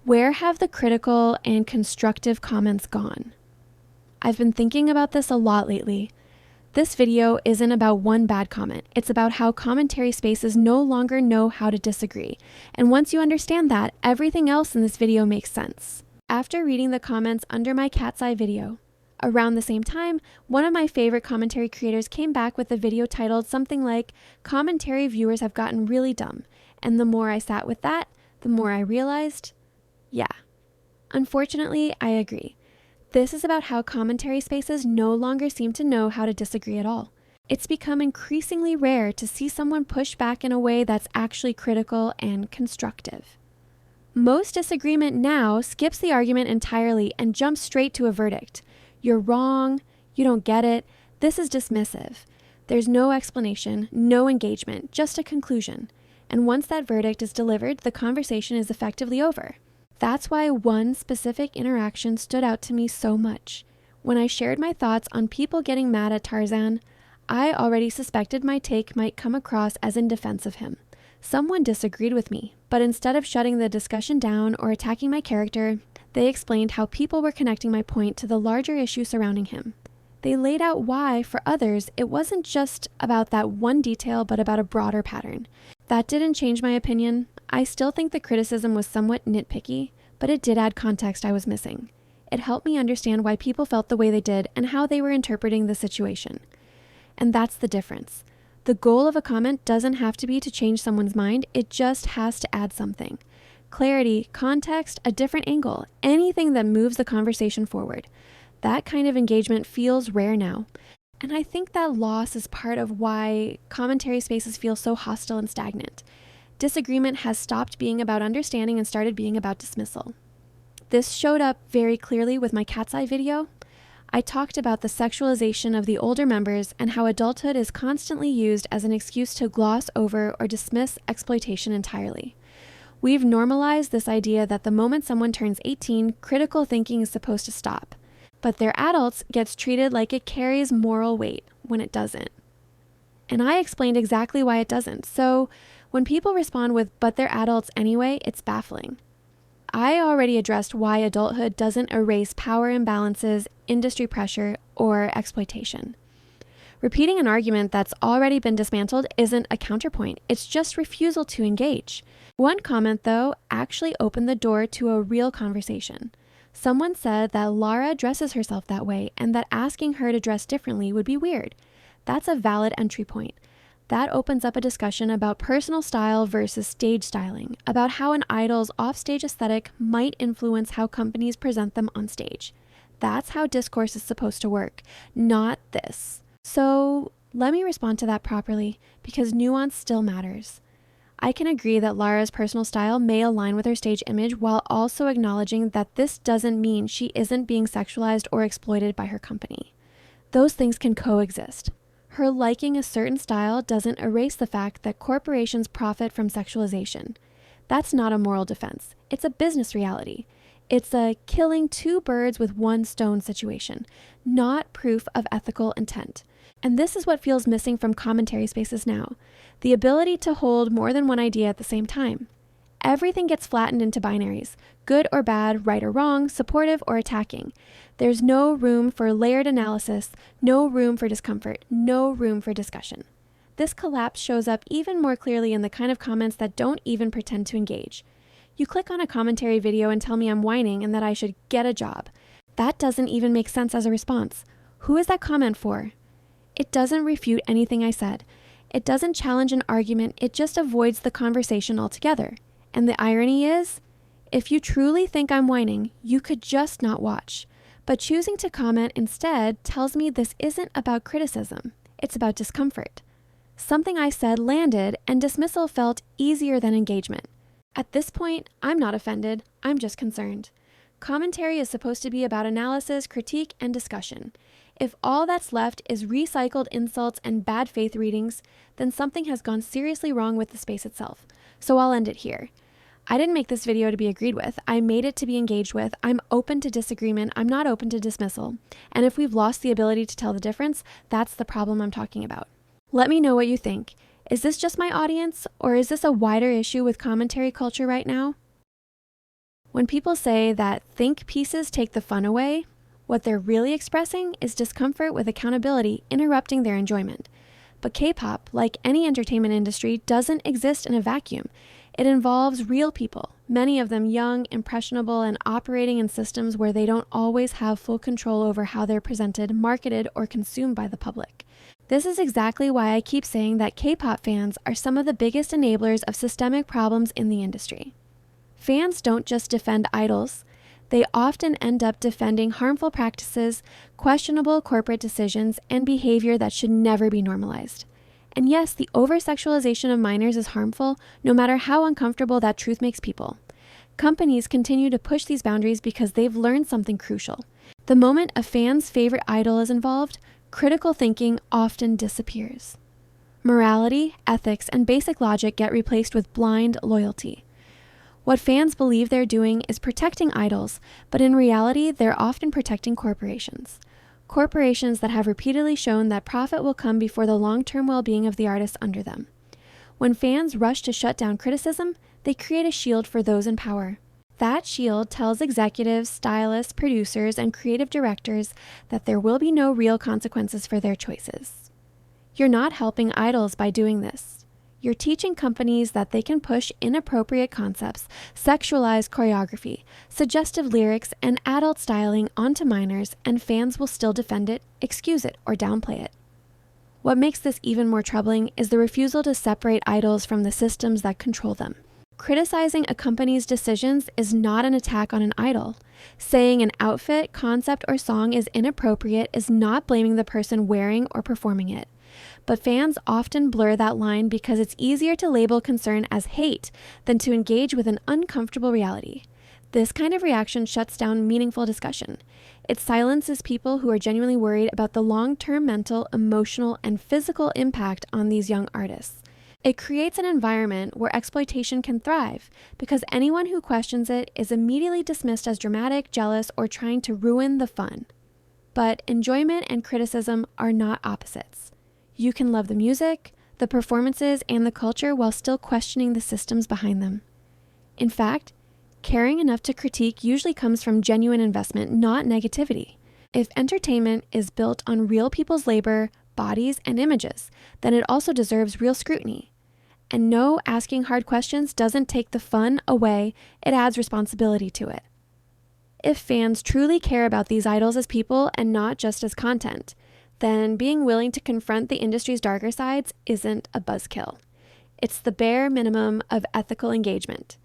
Where have the critical and constructive comments gone? I've been thinking about this a lot lately. This video isn't about one bad comment. It's about how commentary spaces no longer know how to disagree. And once you understand that, everything else in this video makes sense. After reading the comments under my cat's eye video, around the same time, one of my favorite commentary creators came back with a video titled something like, "Commentary viewers have gotten really dumb." And the more I sat with that, the more I realized, yeah. Unfortunately, I agree. This is about how commentary spaces no longer seem to know how to disagree at all. It's become increasingly rare to see someone push back in a way that's actually critical and constructive. Most disagreement now skips the argument entirely and jumps straight to a verdict. You're wrong, you don't get it, this is dismissive. There's no explanation, no engagement, just a conclusion. And once that verdict is delivered, the conversation is effectively over. That's why one specific interaction stood out to me so much. When I shared my thoughts on people getting mad at Tarzan, I already suspected my take might come across as in defense of him. Someone disagreed with me, but instead of shutting the discussion down or attacking my character, they explained how people were connecting my point to the larger issue surrounding him. They laid out why, for others, it wasn't just about that one detail, but about a broader pattern. That didn't change my opinion. I still think the criticism was somewhat nitpicky, but it did add context I was missing. It helped me understand why people felt the way they did and how they were interpreting the situation. And that's the difference. The goal of a comment doesn't have to be to change someone's mind, it just has to add something. Clarity, context, a different angle, anything that moves the conversation forward. That kind of engagement feels rare now. And I think that loss is part of why commentary spaces feel so hostile and stagnant. Disagreement has stopped being about understanding and started being about dismissal. This showed up very clearly with my cat's eye video. I talked about the sexualization of the older members and how adulthood is constantly used as an excuse to gloss over or dismiss exploitation entirely. We've normalized this idea that the moment someone turns 18, critical thinking is supposed to stop. But their adults gets treated like it carries moral weight when it doesn't. And I explained exactly why it doesn't. So when people respond with, "but they're adults anyway," it's baffling. I already addressed why adulthood doesn't erase power imbalances, industry pressure, or exploitation. Repeating an argument that's already been dismantled isn't a counterpoint. It's just refusal to engage. One comment, though, actually opened the door to a real conversation. Someone said that Lara dresses herself that way and that asking her to dress differently would be weird. That's a valid entry point. That opens up a discussion about personal style versus stage styling, about how an idol's offstage aesthetic might influence how companies present them on stage. That's how discourse is supposed to work, not this. So let me respond to that properly, because nuance still matters. I can agree that Lara's personal style may align with her stage image while also acknowledging that this doesn't mean she isn't being sexualized or exploited by her company. Those things can coexist. Her liking a certain style doesn't erase the fact that corporations profit from sexualization. That's not a moral defense. It's a business reality. It's a killing two birds with one stone situation, not proof of ethical intent. And this is what feels missing from commentary spaces now, the ability to hold more than one idea at the same time. Everything gets flattened into binaries, good or bad, right or wrong, supportive or attacking. There's no room for layered analysis, no room for discomfort, no room for discussion. This collapse shows up even more clearly in the kind of comments that don't even pretend to engage. You click on a commentary video and tell me I'm whining and that I should get a job. That doesn't even make sense as a response. Who is that comment for? It doesn't refute anything I said. It doesn't challenge an argument, it just avoids the conversation altogether. And the irony is, if you truly think I'm whining, you could just not watch. But choosing to comment instead tells me this isn't about criticism, it's about discomfort. Something I said landed, and dismissal felt easier than engagement. At this point, I'm not offended, I'm just concerned. Commentary is supposed to be about analysis, critique, and discussion. If all that's left is recycled insults and bad faith readings, then something has gone seriously wrong with the space itself. So I'll end it here. I didn't make this video to be agreed with. I made it to be engaged with. I'm open to disagreement. I'm not open to dismissal. And if we've lost the ability to tell the difference, that's the problem I'm talking about. Let me know what you think. Is this just my audience, or is this a wider issue with commentary culture right now? When people say that think pieces take the fun away, what they're really expressing is discomfort with accountability interrupting their enjoyment. But K-pop, like any entertainment industry, doesn't exist in a vacuum. It involves real people, many of them young, impressionable, and operating in systems where they don't always have full control over how they're presented, marketed, or consumed by the public. This is exactly why I keep saying that K-pop fans are some of the biggest enablers of systemic problems in the industry. Fans don't just defend idols. They often end up defending harmful practices, questionable corporate decisions, and behavior that should never be normalized. And yes, the over-sexualization of minors is harmful, no matter how uncomfortable that truth makes people. Companies continue to push these boundaries because they've learned something crucial. The moment a fan's favorite idol is involved, critical thinking often disappears. Morality, ethics, and basic logic get replaced with blind loyalty. What fans believe they're doing is protecting idols, but in reality, they're often protecting corporations. Corporations that have repeatedly shown that profit will come before the long-term well-being of the artists under them. When fans rush to shut down criticism, they create a shield for those in power. That shield tells executives, stylists, producers, and creative directors that there will be no real consequences for their choices. You're not helping idols by doing this. You're teaching companies that they can push inappropriate concepts, sexualized choreography, suggestive lyrics, and adult styling onto minors, and fans will still defend it, excuse it, or downplay it. What makes this even more troubling is the refusal to separate idols from the systems that control them. Criticizing a company's decisions is not an attack on an idol. Saying an outfit, concept, or song is inappropriate is not blaming the person wearing or performing it. But fans often blur that line because it's easier to label concern as hate than to engage with an uncomfortable reality. This kind of reaction shuts down meaningful discussion. It silences people who are genuinely worried about the long-term mental, emotional, and physical impact on these young artists. It creates an environment where exploitation can thrive because anyone who questions it is immediately dismissed as dramatic, jealous, or trying to ruin the fun. But enjoyment and criticism are not opposites. You can love the music, the performances, and the culture while still questioning the systems behind them. In fact, caring enough to critique usually comes from genuine investment, not negativity. If entertainment is built on real people's labor, bodies, and images, then it also deserves real scrutiny. And no, asking hard questions doesn't take the fun away, it adds responsibility to it. If fans truly care about these idols as people and not just as content, then being willing to confront the industry's darker sides isn't a buzzkill. It's the bare minimum of ethical engagement.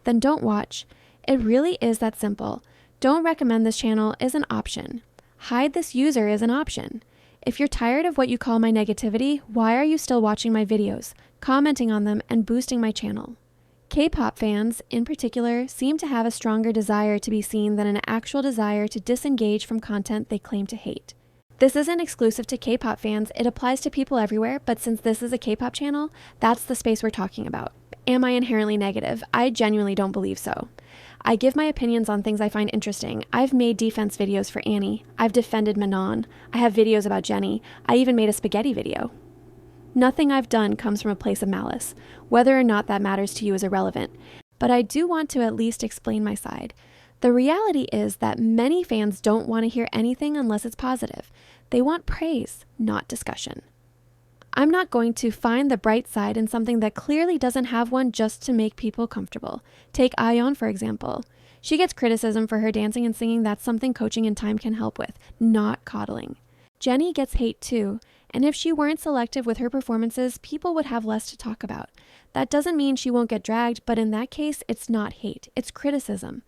Then don't watch. It really is that simple. Don't recommend this channel is an option. Hide this user is an option. If you're tired of what you call my negativity, why are you still watching my videos, commenting on them, and boosting my channel? K-pop fans, in particular, seem to have a stronger desire to be seen than an actual desire to disengage from content they claim to hate. This isn't exclusive to K-pop fans, it applies to people everywhere, but since this is a K-pop channel, that's the space we're talking about. Am I inherently negative? I genuinely don't believe so. I give my opinions on things I find interesting. I've made defense videos for Annie. I've defended Manon. I have videos about Jennie. I even made a spaghetti video. Nothing I've done comes from a place of malice. Whether or not that matters to you is irrelevant. But I do want to at least explain my side. The reality is that many fans don't want to hear anything unless it's positive. They want praise, not discussion. I'm not going to find the bright side in something that clearly doesn't have one just to make people comfortable. Take Ayeon, for example. She gets criticism for her dancing and singing. That's something coaching and time can help with, not coddling. Jennie gets hate too, and if she weren't selective with her performances, people would have less to talk about. That doesn't mean she won't get dragged, but in that case, it's not hate, it's criticism.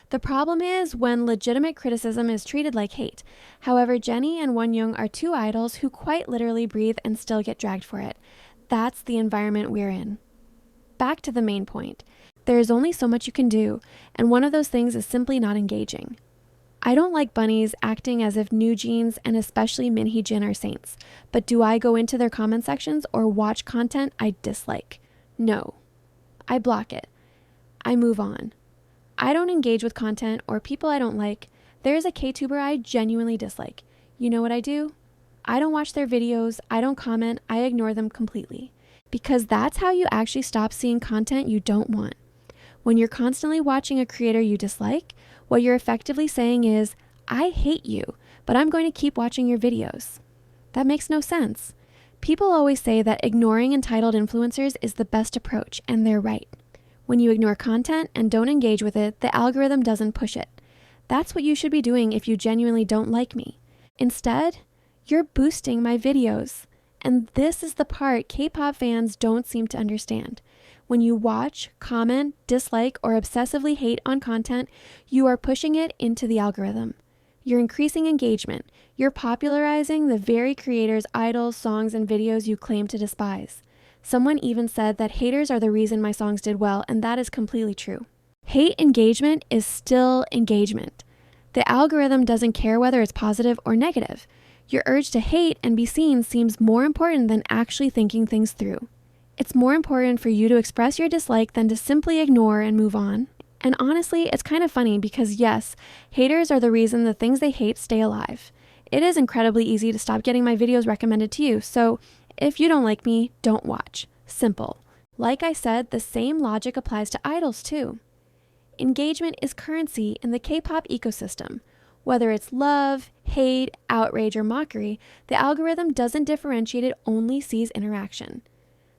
The problem is when legitimate criticism is treated like hate. However, Jennie and Wonyoung are two idols who quite literally breathe and still get dragged for it. That's the environment we're in. Back to the main point. There is only so much you can do, and one of those things is simply not engaging. I don't like bunnies acting as if New Jeans and especially Minhee Jin are saints, but do I go into their comment sections or watch content I dislike? No. I block it. I move on. I don't engage with content or people I don't like. There is a K-tuber I genuinely dislike. You know what I do? I don't watch their videos, I don't comment, I ignore them completely. Because that's how you actually stop seeing content you don't want. When you're constantly watching a creator you dislike, what you're effectively saying is, I hate you, but I'm going to keep watching your videos. That makes no sense. People always say that ignoring entitled influencers is the best approach, and they're right. When you ignore content and don't engage with it, the algorithm doesn't push it. That's what you should be doing if you genuinely don't like me. Instead, you're boosting my videos. And this is the part K-pop fans don't seem to understand. When you watch, comment, dislike, or obsessively hate on content, you are pushing it into the algorithm. You're increasing engagement. You're popularizing the very creators, idols, songs, and videos you claim to despise. Someone even said that haters are the reason my songs did well, and that is completely true. Hate engagement is still engagement. The algorithm doesn't care whether it's positive or negative. Your urge to hate and be seen seems more important than actually thinking things through. It's more important for you to express your dislike than to simply ignore and move on. And honestly, it's kind of funny because yes, haters are the reason the things they hate stay alive. It is incredibly easy to stop getting my videos recommended to you, so if you don't like me, don't watch. Simple. Like I said, the same logic applies to idols too. Engagement is currency in the K-pop ecosystem. Whether it's love, hate, outrage, or mockery, the algorithm doesn't differentiate, it only sees interaction.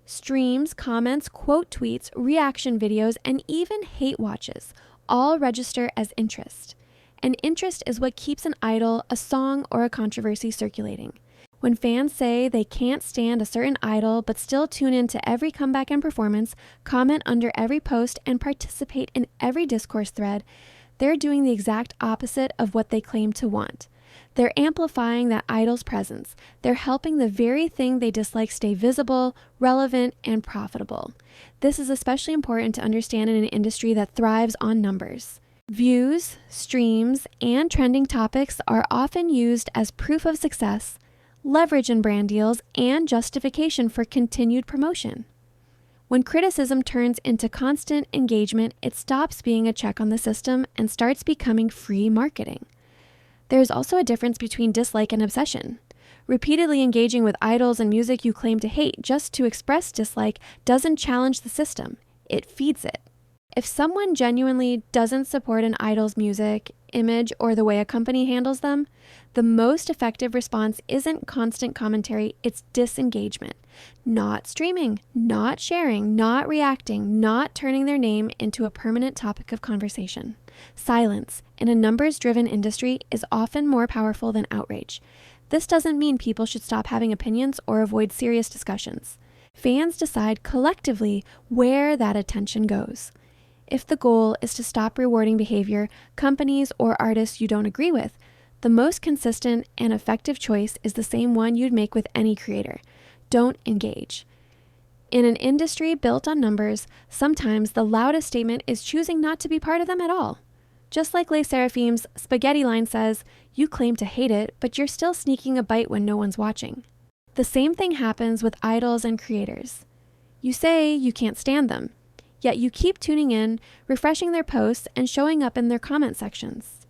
Streams, comments, quote tweets, reaction videos, and even hate watches all register as interest. And interest is what keeps an idol, a song, or a controversy circulating. When fans say they can't stand a certain idol but still tune in to every comeback and performance, comment under every post, and participate in every discourse thread, they're doing the exact opposite of what they claim to want. They're amplifying that idol's presence. They're helping the very thing they dislike stay visible, relevant, and profitable. This is especially important to understand in an industry that thrives on numbers. Views, streams, and trending topics are often used as proof of success, leverage in brand deals, and justification for continued promotion. When criticism turns into constant engagement, it stops being a check on the system and starts becoming free marketing. There is also a difference between dislike and obsession. Repeatedly engaging with idols and music you claim to hate just to express dislike doesn't challenge the system, it feeds it. If someone genuinely doesn't support an idol's music, image, or the way a company handles them, the most effective response isn't constant commentary, it's disengagement. Not streaming, not sharing, not reacting, not turning their name into a permanent topic of conversation. Silence in a numbers-driven industry is often more powerful than outrage. This doesn't mean people should stop having opinions or avoid serious discussions. Fans decide collectively where that attention goes. If the goal is to stop rewarding behavior, companies, or artists you don't agree with, the most consistent and effective choice is the same one you'd make with any creator. Don't engage. In an industry built on numbers, sometimes the loudest statement is choosing not to be part of them at all. Just like Les Seraphim's spaghetti line says, you claim to hate it, but you're still sneaking a bite when no one's watching. The same thing happens with idols and creators. You say you can't stand them, yet you keep tuning in, refreshing their posts, and showing up in their comment sections.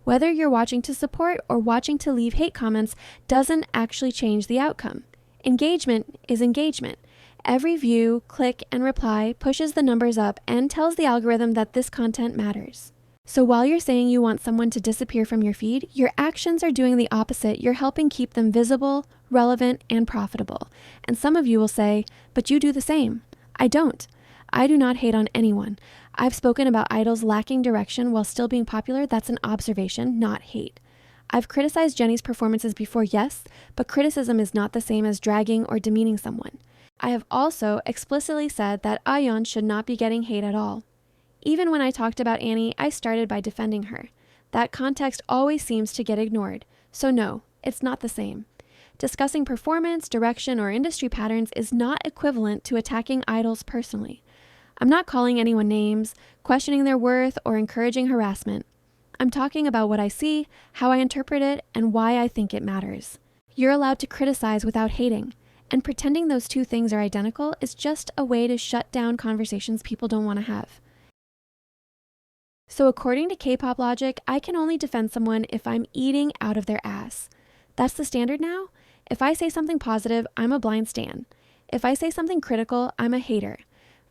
Whether you're watching to support or watching to leave hate comments doesn't actually change the outcome. Engagement is engagement. Every view, click, and reply pushes the numbers up and tells the algorithm that this content matters. So while you're saying you want someone to disappear from your feed, your actions are doing the opposite. You're helping keep them visible, relevant, and profitable. And some of you will say, but you do the same. I don't. I do not hate on anyone. I've spoken about idols lacking direction while still being popular. That's an observation, not hate. I've criticized Jennie's performances before, yes, but criticism is not the same as dragging or demeaning someone. I have also explicitly said that Ayeon should not be getting hate at all. Even when I talked about Annie, I started by defending her. That context always seems to get ignored. So no, it's not the same. Discussing performance, direction, or industry patterns is not equivalent to attacking idols personally. I'm not calling anyone names, questioning their worth, or encouraging harassment. I'm talking about what I see, how I interpret it, and why I think it matters. You're allowed to criticize without hating, and pretending those two things are identical is just a way to shut down conversations people don't want to have. So according to K-pop logic, I can only defend someone if I'm eating out of their ass. That's the standard now? If I say something positive, I'm a blind stan. If I say something critical, I'm a hater.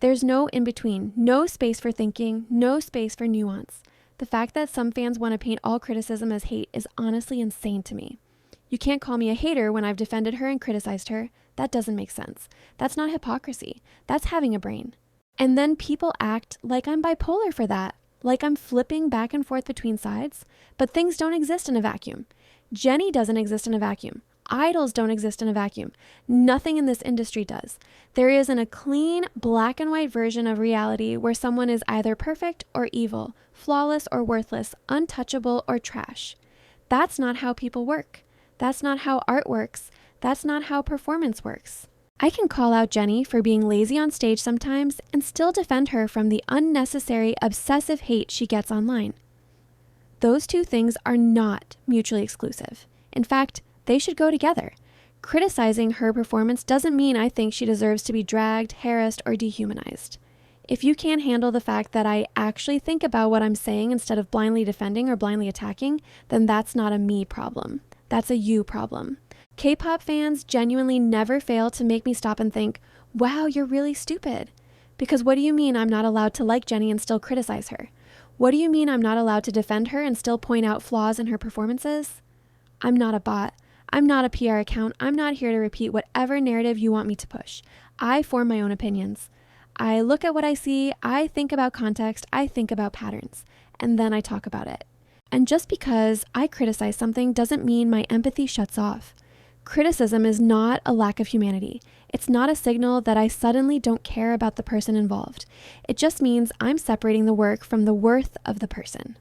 There's no in between, no space for thinking, no space for nuance. The fact that some fans want to paint all criticism as hate is honestly insane to me. You can't call me a hater when I've defended her and criticized her. That doesn't make sense. That's not hypocrisy. That's having a brain. And then people act like I'm bipolar for that, like I'm flipping back and forth between sides. But things don't exist in a vacuum. Jenny doesn't exist in a vacuum. Idols don't exist in a vacuum. Nothing in this industry does. There isn't a clean, black and white version of reality where someone is either perfect or evil, flawless or worthless, untouchable or trash. That's not how people work. That's not how art works. That's not how performance works. I can call out Jenny for being lazy on stage sometimes and still defend her from the unnecessary, obsessive hate she gets online. Those two things are not mutually exclusive. In fact, they should go together. Criticizing her performance doesn't mean I think she deserves to be dragged, harassed, or dehumanized. If you can't handle the fact that I actually think about what I'm saying instead of blindly defending or blindly attacking, then that's not a me problem. That's a you problem. K-pop fans genuinely never fail to make me stop and think, wow, you're really stupid. Because what do you mean I'm not allowed to like Jenny and still criticize her? What do you mean I'm not allowed to defend her and still point out flaws in her performances? I'm not a bot. I'm not a PR account. I'm not here to repeat whatever narrative you want me to push. I form my own opinions. I look at what I see, I think about context, I think about patterns, and then I talk about it. And just because I criticize something doesn't mean my empathy shuts off. Criticism is not a lack of humanity. It's not a signal that I suddenly don't care about the person involved. It just means I'm separating the work from the worth of the person.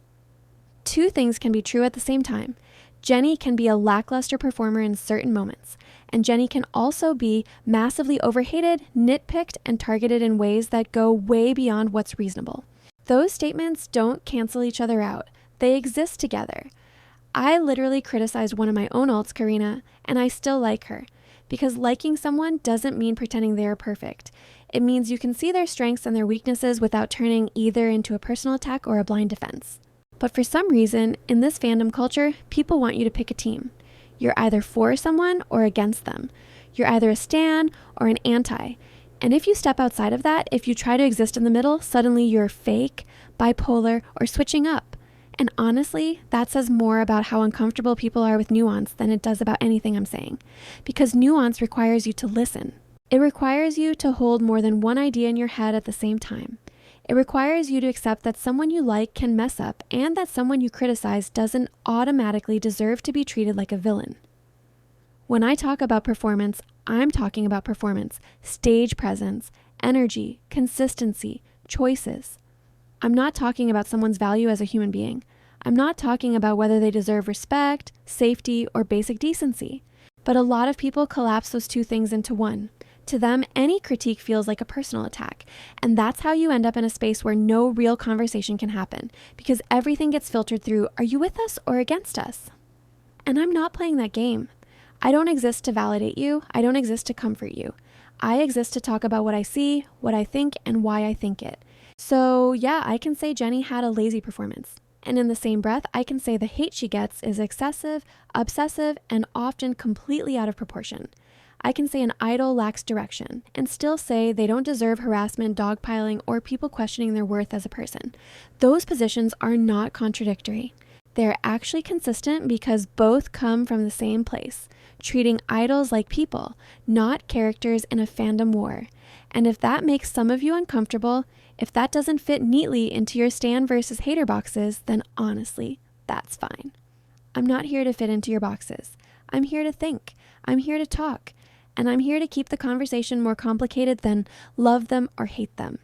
Two things can be true at the same time. Jenny can be a lackluster performer in certain moments, and Jenny can also be massively overhated, nitpicked, and targeted in ways that go way beyond what's reasonable. Those statements don't cancel each other out. They exist together. I literally criticized one of my own alts, Karina, and I still like her. Because liking someone doesn't mean pretending they are perfect. It means you can see their strengths and their weaknesses without turning either into a personal attack or a blind defense. But for some reason, in this fandom culture, people want you to pick a team. You're either for someone or against them. You're either a stan or an anti. And if you step outside of that, if you try to exist in the middle, suddenly you're fake, bipolar, or switching up. And honestly, that says more about how uncomfortable people are with nuance than it does about anything I'm saying. Because nuance requires you to listen. It requires you to hold more than one idea in your head at the same time. It requires you to accept that someone you like can mess up and that someone you criticize doesn't automatically deserve to be treated like a villain. When I talk about performance, I'm talking about performance, stage presence, energy, consistency, choices. I'm not talking about someone's value as a human being. I'm not talking about whether they deserve respect, safety, or basic decency. But a lot of people collapse those two things into one. To them, any critique feels like a personal attack. And that's how you end up in a space where no real conversation can happen, because everything gets filtered through, are you with us or against us? And I'm not playing that game. I don't exist to validate you. I don't exist to comfort you. I exist to talk about what I see, what I think, and why I think it. So yeah, I can say Jenny had a lazy performance. And in the same breath, I can say the hate she gets is excessive, obsessive, and often completely out of proportion. I can say an idol lacks direction and still say they don't deserve harassment, dogpiling, or people questioning their worth as a person. Those positions are not contradictory. They're actually consistent because both come from the same place, treating idols like people, not characters in a fandom war. And if that makes some of you uncomfortable, if that doesn't fit neatly into your stan versus hater boxes, then honestly, that's fine. I'm not here to fit into your boxes. I'm here to think. I'm here to talk. And I'm here to keep the conversation more complicated than love them or hate them.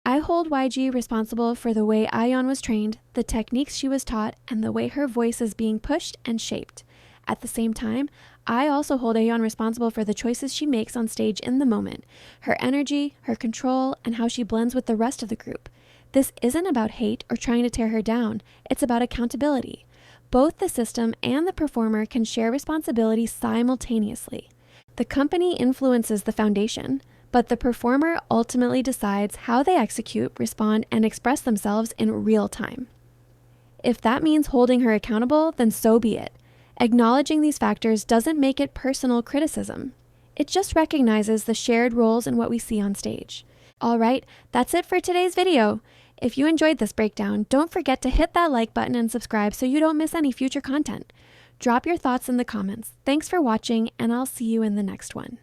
I hold YG responsible for the way Ayeon was trained, the techniques she was taught, and the way her voice is being pushed and shaped. At the same time, I also hold Ayeon responsible for the choices she makes on stage in the moment, her energy, her control, and how she blends with the rest of the group. This isn't about hate or trying to tear her down. It's about accountability. Both the system and the performer can share responsibility simultaneously. The company influences the foundation, but the performer ultimately decides how they execute, respond, and express themselves in real time. If that means holding her accountable, then so be it. Acknowledging these factors doesn't make it personal criticism. It just recognizes the shared roles in what we see on stage. All right, that's it for today's video. If you enjoyed this breakdown, don't forget to hit that like button and subscribe so you don't miss any future content. Drop your thoughts in the comments. Thanks for watching, and I'll see you in the next one.